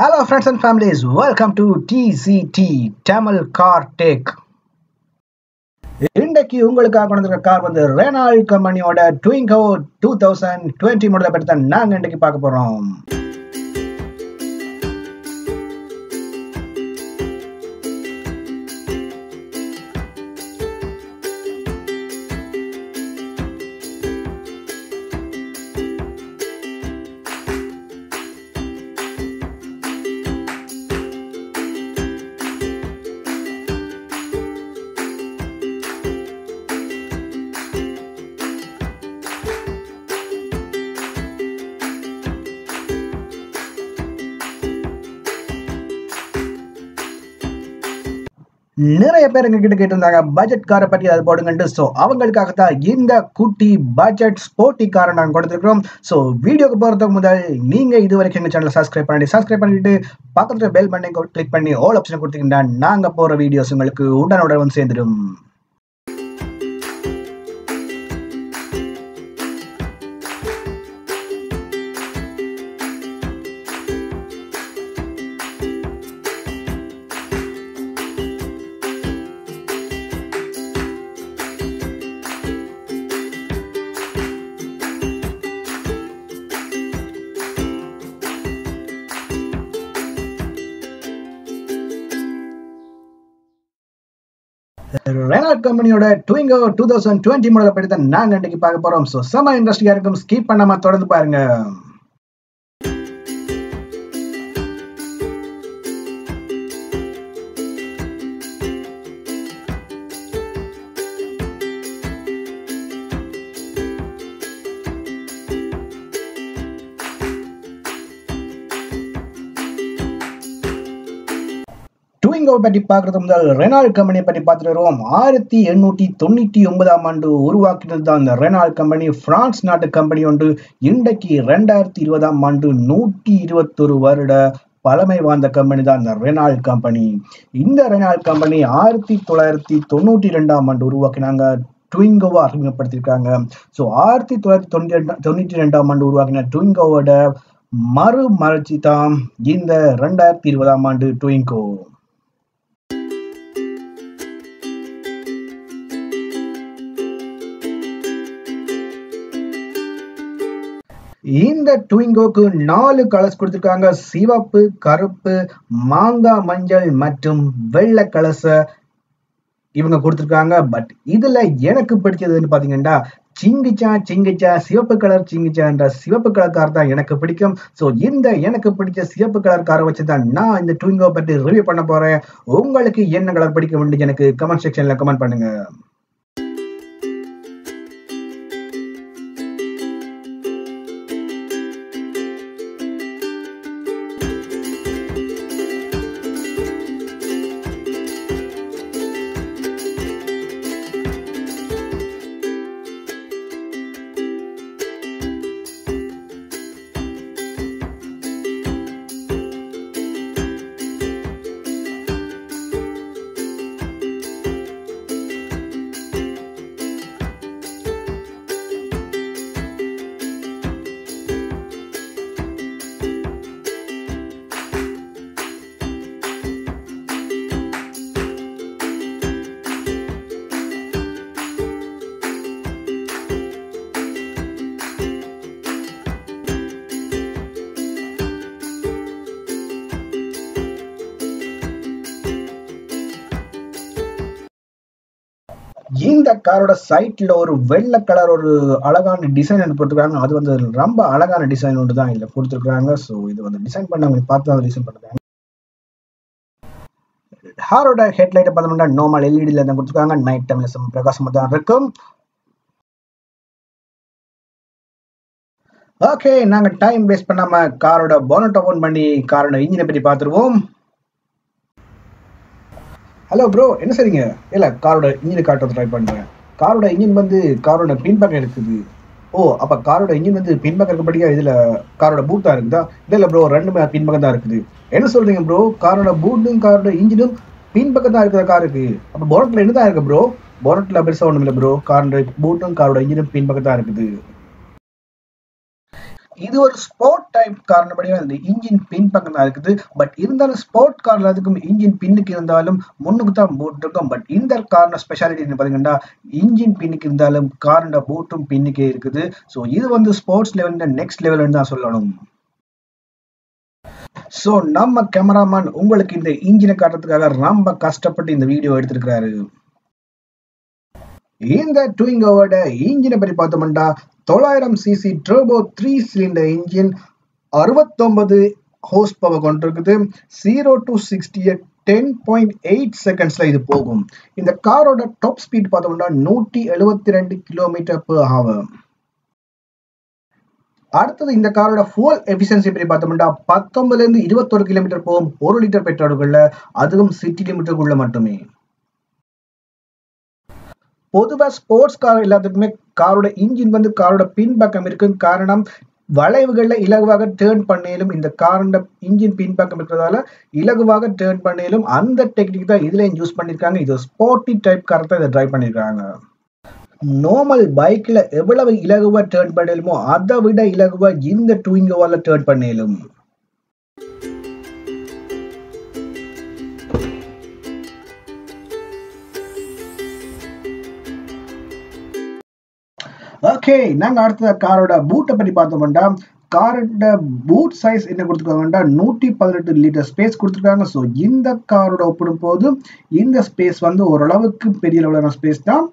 Hello friends and families, welcome to TCT Tamil Car Tech. இன்றைக்கு உங்களுக்காக கொண்டு வந்திருக்க கார் வந்து Renault கம்பெனியோட Twingo 2020 மாடலை பற்றி தான் நாங்க இன்றைக்கு பார்க்க போறோம். நிறைய பேர் எங்ககிட்ட கேட்டிருந்தாங்க பட்ஜெட் காரை பற்றி அது போடுங்கன்ட்டு. ஸோ அவங்களுக்காக தான் இந்த குட்டி பட்ஜெட் ஸ்போர்ட்டி காரை நாங்கள் கொடுத்துருக்கிறோம். ஸோ வீடியோக்கு போகிறதுக்கு முதல் நீங்கள் இது வரைக்கும் எங்கள் சேனலை சப்ஸ்கிரைப் பண்ணிட்டு பக்கத்தில் பெல் பண்ணி கிளிக் பண்ணி ஆல் ஆப்ஷனை கொடுத்தீங்கன்னா நாங்கள் போகிற வீடியோஸ் உங்களுக்கு உடனுடன் வந்து சேர்ந்துடும். Renault கம்பெனியோட Twingo 2020 மாடலை பற்றி தான் நாங்க இன்னைக்கு பார்க்க போறோம். சோ செம இன்ட்ரெஸ்டிங்கா இருக்கும், ஸ்கிப் பண்ணாம தொடர்ந்து பாருங்க. Twingo பற்றி பார்க்கறது முதல் Renault கம்பெனியை பற்றி பார்த்துட்டு வருவோம். 1899ஆம் ஆண்டு உருவாக்கினது தான் இந்த Renault கம்பெனி. பிரான்ஸ் நாட்டு கம்பெனி ஒன்று. இன்றைக்கு 2020ஆம் ஆண்டு 121 வருட பழமை வாய்ந்த கம்பெனி தான் இந்த Renault கம்பெனி. இந்த Renault கம்பெனி 1992ஆம் ஆண்டு உருவாக்கினாங்க. Twingoவை அறிமுகப்படுத்திருக்காங்க. ஸோ 1992ஆம் ஆண்டு உருவாக்கின Twingoவோட மறுமலர்ச்சி தான் இந்த 2020ஆம் ஆண்டு Twingo. இந்த Twingoக்கு 4 கலர்ஸ் கொடுத்திருக்காங்க. சிவப்பு, கருப்பு, மாங்காய் மஞ்சள் மற்றும் வெள்ளை கலர்ஸ இவங்க கொடுத்திருக்காங்க. பட் இதுல எனக்கு பிடிச்சதுன்னு பாத்தீங்கன்னா சிங்கிச்சா சிவப்பு கலர் சிங்கிச்சான்ற சிவப்பு கலர் கார் தான் எனக்கு பிடிக்கும். ஸோ இந்த எனக்கு பிடிச்ச சிவப்பு கலர் காரை வச்சுதான் நான் இந்த Twingo பற்றி ரிவ்யூ பண்ண போறேன். உங்களுக்கு என்ன கலர் பிடிக்கும் எனக்கு கமெண்ட் செக்ஷன்ல கமெண்ட் பண்ணுங்க. இந்த காரோட சைட்ல ஒரு வெள்ளை கலர் ஒரு அழகான டிசைன் கொடுத்துருக்காங்க. அது வந்து ரொம்ப அழகான டிசைன் ஒன்று தான் இதுல கொடுத்துருக்காங்க. ஸோ இது வந்து டிசைன் பண்ணவங்க பார்த்து தான் டிசைன் பண்ணுறாங்க. காரோட ஹெட்லைட்டை பார்த்தோம்னா நார்மல் எல்இடில தான் கொடுத்துருக்காங்க. நைட் டைம்ல பிரகாசமா தான் இருக்கும். ஓகே, நாங்க டைம் வேஸ்ட் பண்ணாம காரோட போனட்டை ஓபன் பண்ணி காரோட இன்ஜினை பற்றி பார்த்துருவோம். ஹலோ ப்ரோ, என்ன சரிங்க? இல்லை, காரோட இன்ஜினை காட்டுறது ட்ரை பண்ணுறேன். காரோட இன்ஜின் வந்து காரோட பின்பக்கம் இருக்குது. ஓ, அப்போ காரோட இன்ஜின் வந்து பின்பக்கம் இருக்கப்படியா இதில் காரோட பூட்டாக இருக்குதா? இல்லை ப்ரோ, ரெண்டுமே பின்பக்கம் தான் இருக்குது. என்ன சொல்கிறீங்க ப்ரோ? காரோட பூட்டும் காரோட இன்ஜினும் பின்பக்கம் தான் இருக்கிற காருக்கு. அப்போ போனட்டில் என்ன தான் இருக்கு ப்ரோ? போனட்டில் பெருசாக ஒன்றும் இல்லை ப்ரோ. காரோட பூட்டும் காரோட இன்ஜினும் பின்பக்கம் தான் இருக்குது. இது ஒரு ஸ்போர்ட் டைப் காரணப்படியா இந்த இன்ஜின் பின் பக்கம் தான் இருக்குது. பட் இருந்தாலும் ஸ்போர்ட் கார்ல அதுக்கும் இன்ஜின் பின்னுக்கு இருந்தாலும் முன்னுக்கு தான் பூட் இருக்கும். பட் இந்த காரோட ஸ்பெஷாலிட்டி பாத்தீங்கன்னா இன்ஜின் பின்னுக்கு இருந்தாலும் காரோட பூட்டும் பின்னுக்கே இருக்குது. ஸோ இது வந்து ஸ்போர்ட்ஸ் லெவல் நெக்ஸ்ட் லெவல் தான் சொல்லணும். ஸோ நம்ம கேமராமேன் உங்களுக்கு இந்த இன்ஜினை காட்டுறதுக்காக ரொம்ப கஷ்டப்பட்டு இந்த வீடியோ எடுத்திருக்கிறாரு. இந்த ட்விங்கோவோட இன்ஜினை பற்றி பார்த்தோம்னா 900cc turbo 3 cylinder engine 69 horse power கொண்டிருக்குது. 0 to 60 10.8 செகண்ட்ஸ்ல இது போகும். இந்த காரோட டாப் ஸ்பீட் பார்த்தோம்னா 172 km/h. அடுத்தது இந்த காரோட fuel efficiency பற்றி பார்த்தோம்னா 19 இருந்து 21 கிலோமீட்டர் போகும் 1 லிட்டர் பெட்ரோலுக்குள்ள, அதுவும் சிட்டி லிமிட்டுக்குள்ள மட்டுமே. பொதுவா ஸ்போர்ட்ஸ் கார் எல்லாத்துக்குமே காரோட இன்ஜின் வந்து காரோட பின்பக்கம் இருக்கும். காரணம் வளைவுகள்ல இலகுவாக டேர்ன் பண்ணேலும் இந்த காரோட இன்ஜின் பின்பக்கம் இருக்கிறதால இலகுவாக டேர்ன் பண்ணேலும் அந்த டெக்னிக் தான் இதுல யூஸ் பண்ணிருக்காங்க. இது ஸ்போர்ட்டி டைப் கார் தான் இதை டிரைவ் பண்ணிருக்காங்க. நார்மல் பைக்ல எவ்வளவு இலகுவா டேர்ன் பண்ணலுமோ அதை விட இலகுவா இந்த ட்விங்கோவால டேர்ன் பண்ணேலும். ஓகே, நாங்க அடுத்த காரோட பூட்டை பற்றி பார்த்தோம்னா காரோட பூட் சைஸ் என்ன கொடுத்துருக்காங்கன்னா 118 லிட்டர் ஸ்பேஸ் கொடுத்துருக்காங்க. ஸோ இந்த காரோட ஒப்பிடும் போது இந்த ஸ்பேஸ் வந்து ஓரளவுக்கு பெரிய லெவலான ஸ்பேஸ் தான்.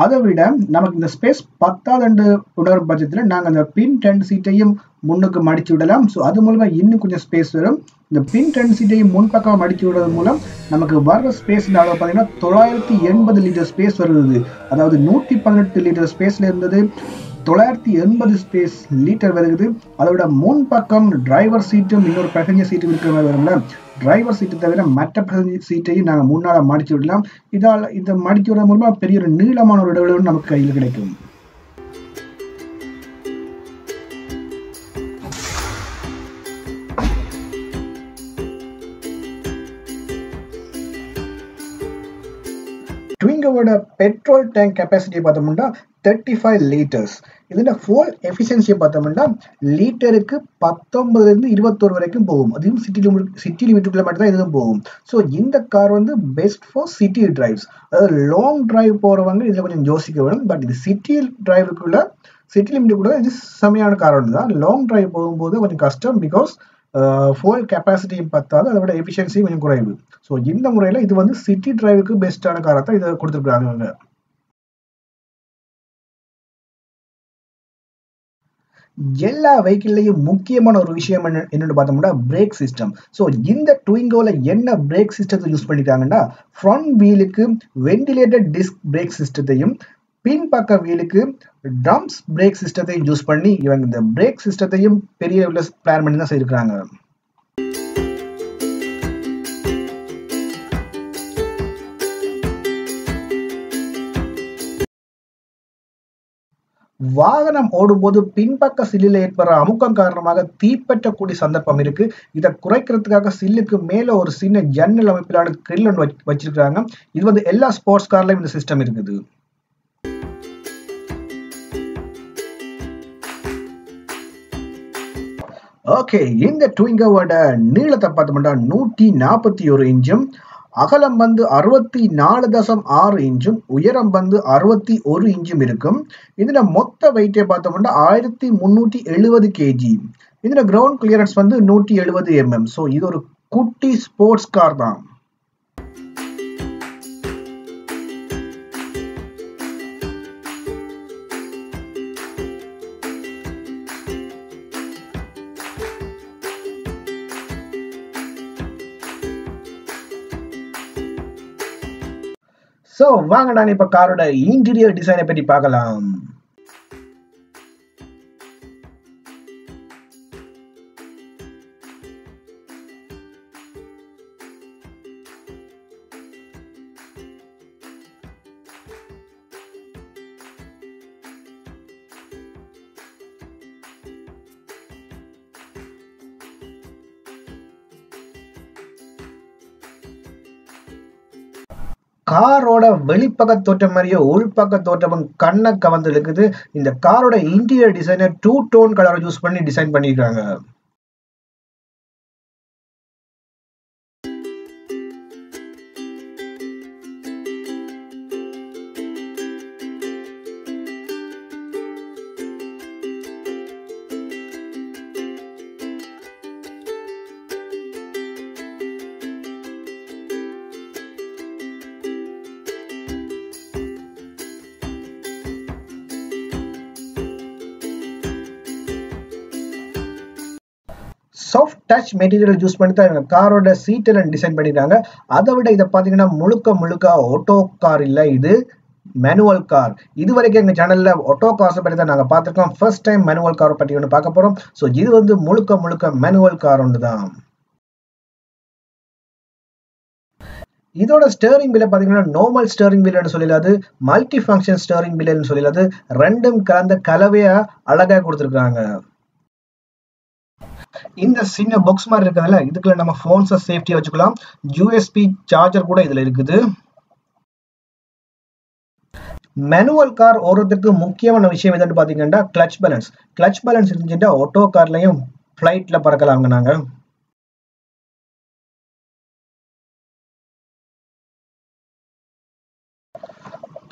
அதை விட நமக்கு இந்த ஸ்பேஸ் 10 உணரும் பட்சத்தில் நாங்கள் அந்த பின் 10 சீட்டையும் முன்னுக்கு மடிச்சு விடலாம். ஸோ அது மூலமா இன்னும் கொஞ்சம் ஸ்பேஸ் வரும். இந்த பின் 10 சீட்டையும் முன்பக்கம் மடிச்சு விடுறது மூலம் நமக்கு வர்ற ஸ்பேஸ் அளவு பார்த்தீங்கன்னா 980 லிட்டர் ஸ்பேஸ் வருது. அதாவது 118 லிட்டர் ஸ்பேஸ்ல இருந்தது 980 ஸ்பேஸ் லிட்டர் வருது. அதோட முன்பக்கம் டிரைவர் சீட்டும் இன்னொரு பேசஞ்சர் சீட்டும் இருக்கிற மாதிரி வரும்ல. டிரைவர் சீட்டை தவிர மற்ற பேசஞ்சர் சீட்டையும் நாங்கள் முன்னால மடிச்சு விடலாம். இதால் இதை மடிச்சு விடுறது மூலமா பெரிய ஒரு நீளமான ஒரு இடைவெளி நமக்கு கையில் கிடைக்கும். ட்விங்கோவோட பெட்ரோல் டேங்க் கெப்பாசிட்டி பார்த்தோம்னா 35 லிட்டர்ஸ். இதுல fuel efficiency பார்த்தோம்னா லிட்டருக்கு 19 இருந்து 21 வரைக்கும் போகும். அதுவும் சிட்டி லிமிட்டுக்குள்ள மட்டும் தான் இதுவும் போகும். ஸோ இந்த கார் வந்து பெஸ்ட் ஃபார் சிட்டி டிரைவ்ஸ். அதாவது லாங் டிரைவ் போறவங்க இதுல கொஞ்சம் யோசிக்க வேணும். பட் இது சிட்டி டிரைவுக்குள்ள சிட்டி லிமிட்டுக்குள்ள இது செமையான கார் ஒன்று தான். லாங் டிரைவ் போகும்போது கொஞ்சம் கஷ்டம். பிகாஸ் fuel கெப்பாசிட்டியும் பத்தாது, அதோட எஃபிஷியன்சி கொஞ்சம் குறைவு. ஸோ இந்த முறையில் இது வந்து சிட்டி டிரைவுக்கு பெஸ்டான காரை தான் இதை கொடுத்துருக்காங்க. எல்லா வெஹிக்கிள்லையும் முக்கியமான ஒரு விஷயம் என்னன்னு பார்த்தோம்னா பிரேக் சிஸ்டம். ஸோ இந்த ட்விங்கோல என்ன பிரேக் சிஸ்டத்தை யூஸ் பண்ணிருக்காங்கன்னா ஃப்ரண்ட் வீலுக்கு வென்டிலேட்டட் டிஸ்க் பிரேக் சிஸ்டத்தையும் பின்பக்க வீலுக்கு ட்ரம்ஸ் பிரேக் சிஸ்டத்தையும் யூஸ் பண்ணி இவங்க இந்த பிரேக் சிஸ்டத்தையும் பெரிய பிளான் பண்ணி தான் செய்திருக்காங்க. வாகனம் ஓடும்போது பின்பக்க சில்லில் ஏற்படுற அமுக்கம் காரணமாக தீப்பற்றக்கூடிய சந்தர்ப்பம் இருக்கு. இதை குறைக்கிறதுக்காக சில்லுக்கு மேல ஒரு சின்ன ஜன்னல் அமைப்பிலான கிரில் ஒன்று வச்சிருக்காங்க. இது வந்து எல்லா ஸ்போர்ட்ஸ் கார்லயும் இந்த சிஸ்டம் இருக்குது. ஓகே, இந்த ட்விங்கோவோட நீளத்தை பார்த்தோம்னா 141 இன்ச்சும், அகலம் வந்து 64.6 இன்ச்சும், உயரம் வந்து 61 இன்ச்சும் இருக்கும். இதுல மொத்த வெயிட்டை பார்த்தோம்னா 1370 kg. இதுல கிரவுண்ட் கிளியரன்ஸ் வந்து 170 mm. ஸோ இது ஒரு குட்டி ஸ்போர்ட்ஸ் கார் தான். ஸோ வாங்க நான் இப்ப காரோட இன்டீரியர் டிசைனை பற்றி பார்க்கலாம். காரோட வெளிப்பக்க தோற்றம் மாதிரியே உள்பக்க தோற்றமும் கண்ணை கவர்ந்து இழுக்குது. இந்த காரோட இன்டீரியர் டிசைனை 2 டோன் கலரை யூஸ் பண்ணி டிசைன் பண்ணியிருக்காங்க. சாஃப்ட் டச் மெட்டீரியல் யூஸ் பண்ணி தான் இவங்க காரோட சீட் எல்லாம் டிசைன் பண்ணிருக்காங்க. அதை விட இதை பார்த்தீங்கன்னா முழுக்க ஆட்டோ கார் இல்லை, இது மேனுவல் கார். இது வரைக்கும் எங்க சேனல்ல ஆட்டோ கார்ஸ் பற்றி தான் நாங்கள் பார்த்துருக்கோம். ஃபர்ஸ்ட் டைம் மேனுவல் காரை பற்றி ஒன்று பார்க்க போறோம். ஸோ இது வந்து முழுக்க மேனுவல் கார் ஒன்று தான். இதோட ஸ்டேரிங் வீல பாத்தீங்கன்னா நார்மல் ஸ்டேரிங் வீல்னு சொல்லலாது, மல்டி ஃபங்க்ஷன் ஸ்டேரிங் வீல்னு சொல்லலாது. ரெண்டும் கலந்த கலவையா அழகா கொடுத்துருக்காங்க. இந்த சின்ன பாக்ஸ் மாதிரி இருக்கிறதுல இதுக்குள்ள நம்ம போன்ஸை சேஃப்டியா வச்சுக்கலாம். யூஎஸ்பி சார்ஜர் கூட இதுல இருக்குது. மேனுவல் கார் ஓடுறதுக்கு முக்கியமான விஷயம் எதுன்னு பாத்தீங்கன்னா கிளட்ச் பேலன்ஸ். கிளட்ச் பேலன்ஸ் இருந்துச்சுன்னா ஆட்டோ கார்லயும் ஃபிளைட்ல பறக்கலாங்க. நாங்க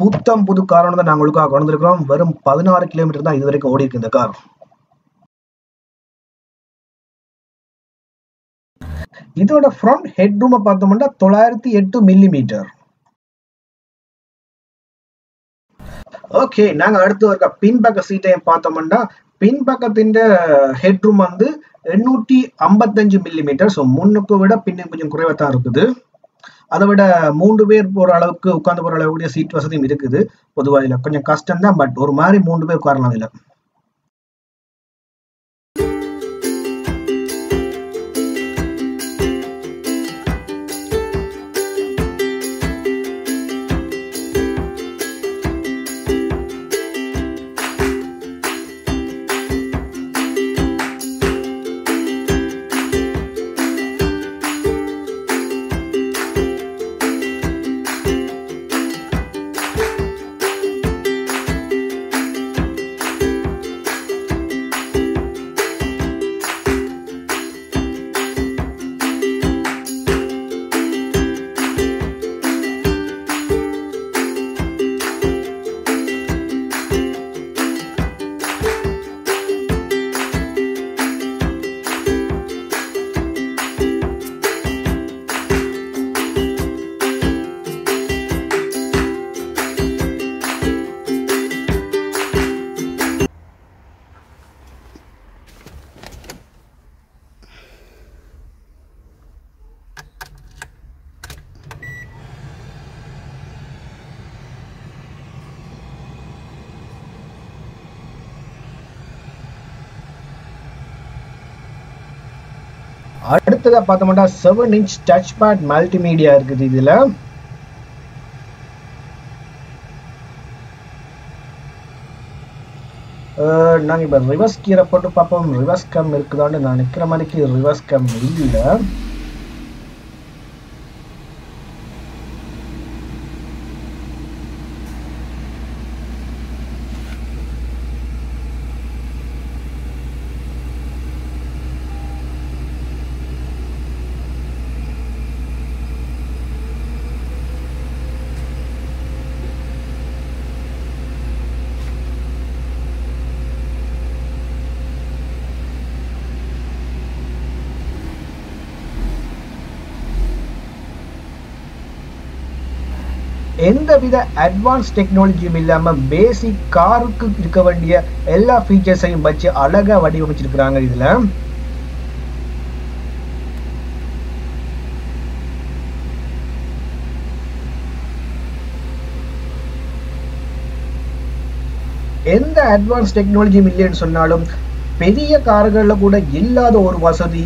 புத்தம் புது காரோட தான் நாங்க ஒழுங்காக கொண்டு வந்திருக்கிறோம். வெறும் 16 கிலோமீட்டர் தான் இது வரைக்கும் ஓடி இருக்கு இந்த கார். இதோட ஃப்ரண்ட் ஹெட் ரூமை பார்த்தோம்னா 908 மில்லிமீட்டர். ஓகே, நாங்க அடுத்து இருக்க பின்பக்க சீட்டையும் பார்த்தோம்னா பின்பக்கத்தின் ஹெட் ரூம் வந்து 855 மில்லிமீட்டர். ஸோ முன்னுக்கு விட பின்னுக்கு கொஞ்சம் குறைவாக தான் இருக்குது. அதை விட 3 பேர் போற அளவுக்கு உட்கார்ந்து போற அளவுக்கு சீட் வசதியும் இருக்குது. பொதுவாக இதில் கொஞ்சம் கஷ்டம் தான், பட் ஒரு மாதிரி 3 பேர் உட்காரலாம் இதில். அடுத்ததா பார்த்தோம்னா 7 இன்ச் டச் பேட் மல்டிமீடியா இருக்குது. இதுல நாங்க இப்ப ரிவர்ஸ் கீரை போட்டு பார்ப்போம். ரிவர்ஸ் கம் இருக்குதான்னு நான் நிக்கிற மாதிரிக்கு ரிவர்ஸ் கம் இல்ல. எந்தவித அட்வான்ஸ் டெக்னாலஜியும் இல்லாம பேசிக் காருக்கு இருக்க வேண்டிய எல்லா ஃபீச்சர்ஸையும் வச்சு அழகா வடிவமைச்சிருக்கிறாங்க. இதுல எந்த அட்வான்ஸ் டெக்னாலஜியும் இல்லைன்னு சொன்னாலும் பெரிய கார்கள்ல கூட இல்லாத ஒரு வசதி,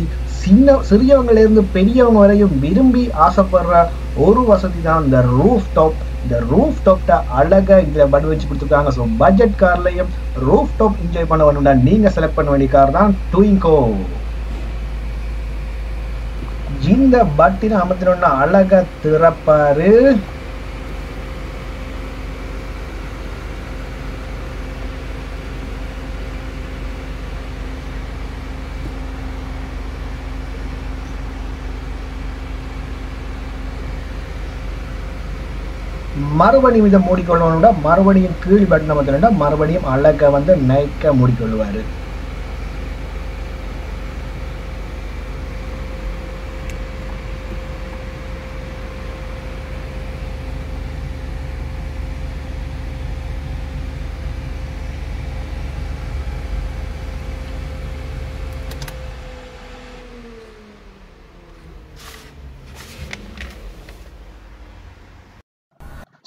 சிறியவங்கல இருந்து பெரியவங்க வரையும் விரும்பி ஆசைப்படுற ஒரு வசதி தான் இந்த ரூஃப் டாப். இந்த ரூஃப் டாப்ட அழகா இதுல பட் வச்சு கொடுத்துருக்காங்க. ஸோ பட்ஜெட் கார்லயும் ரூஃப் டாப் என்ஜாய் பண்ண வேணும்னா நீங்க செலக்ட் பண்ண வேண்டிய கார் தான் ட்விங்கோ. இந்த பட்டின அமர்த்தினோம்னா அழகா திறப்பாரு. மறுபடியும் இதை மூடிக்கொள்ளணும்னா மறுபடியும் கீழ் பட்டனை வந்து மறுபடியும் அழக வந்து நைக்க மூடிக்கொள்வாரு.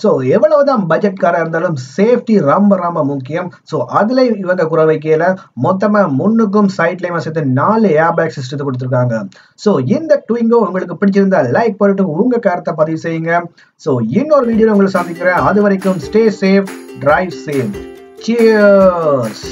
ஸோ எவ்வளவுதான் பட்ஜெட் காராக இருந்தாலும் சேஃப்டி ரொம்ப ரொம்ப முக்கியம். ஸோ அதில் இவங்க குறை வைக்கல, மொத்தமாக முன்னுக்கும் சைட்லையும் சேர்த்து 4 ஏர்பேக் சிஸ்டத்தை கொடுத்துருக்காங்க. ஸோ இந்த ட்விங்கோ உங்களுக்கு பிடிச்சிருந்தா லைக் பண்ணிட்டு உங்க கருத்தை பதிவு செய்யுங்க. ஸோ இன்னொரு வீடியோ உங்களை சந்திக்கிறேன். அது வரைக்கும் stay safe, drive safe. Cheers.